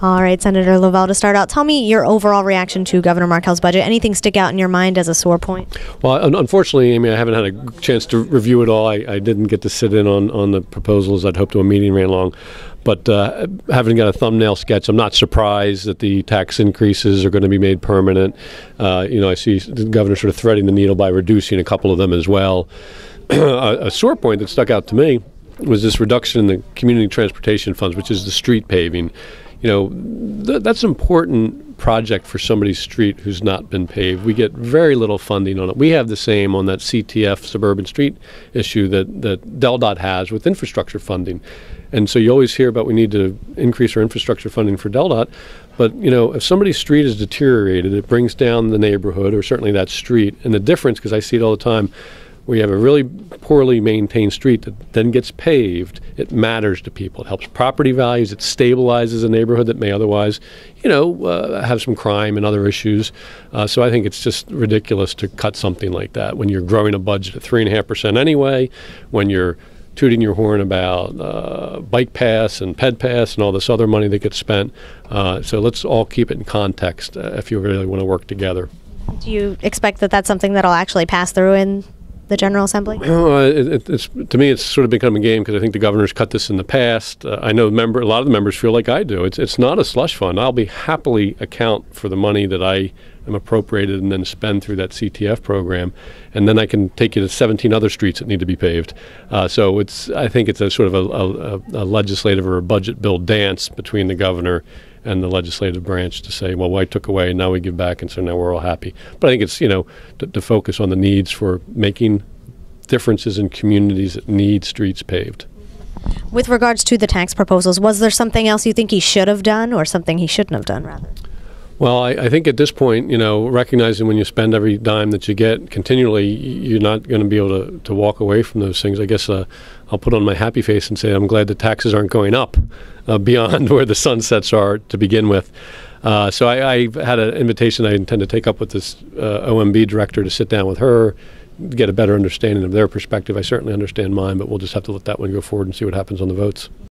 All right, Senator Lavelle, to start out, tell me your overall reaction to Governor Markell's budget. Anything stick out in your mind as a sore point? Well, unfortunately, Amy, I haven't had a chance to review it all. I didn't get to sit in on the proposals. I'd hoped to. A meeting ran long. But having got a thumbnail sketch, I'm not surprised that the tax increases are going to be made permanent. I see the governor sort of threading the needle by reducing a couple of them as well. A sore point that stuck out to me was this reduction in the community transportation funds, which is the street paving. That's an important project for somebody's street who's not been paved. We get very little funding on it. We have the same on that CTF suburban street issue that DELDOT has with infrastructure funding. And so you always hear about we need to increase our infrastructure funding for DELDOT. But, if somebody's street is deteriorated, it brings down the neighborhood or certainly that street. And the difference, because I see it all the time, where you have a really poorly maintained street that then gets paved, it matters to people. It helps property values. It stabilizes a neighborhood that may otherwise, have some crime and other issues. So I think it's just ridiculous to cut something like that when you're growing a budget at 3.5% anyway, when you're tooting your horn about bike pass and ped pass and all this other money that gets spent. So let's all keep it in context if you really want to work together. Do you expect that that's something that'll actually pass through in the General Assembly? To me, it's sort of become a game because I think the governor's cut this in the past. I know a lot of the members feel like I do. It's not a slush fund. I'll be happily account for the money that I am appropriated and then spend through that CTF program, and then I can take you to 17 other streets that need to be paved. So I think it's a sort of a legislative or a budget bill dance between the governor and the legislative branch to say, well, I took away and now we give back, and so now we're all happy. But I think it's, to focus on the needs for making differences in communities that need streets paved. With regards to the tax proposals, was there something else you think he should have done or something he shouldn't have done, rather? Well, I think at this point, recognizing when you spend every dime that you get continually, you're not going to be able to walk away from those things. I guess I'll put on my happy face and say I'm glad the taxes aren't going up beyond where the sunsets are to begin with. So I've had an invitation I intend to take up with this OMB director to sit down with her, get a better understanding of their perspective. I certainly understand mine, but we'll just have to let that one go forward and see what happens on the votes.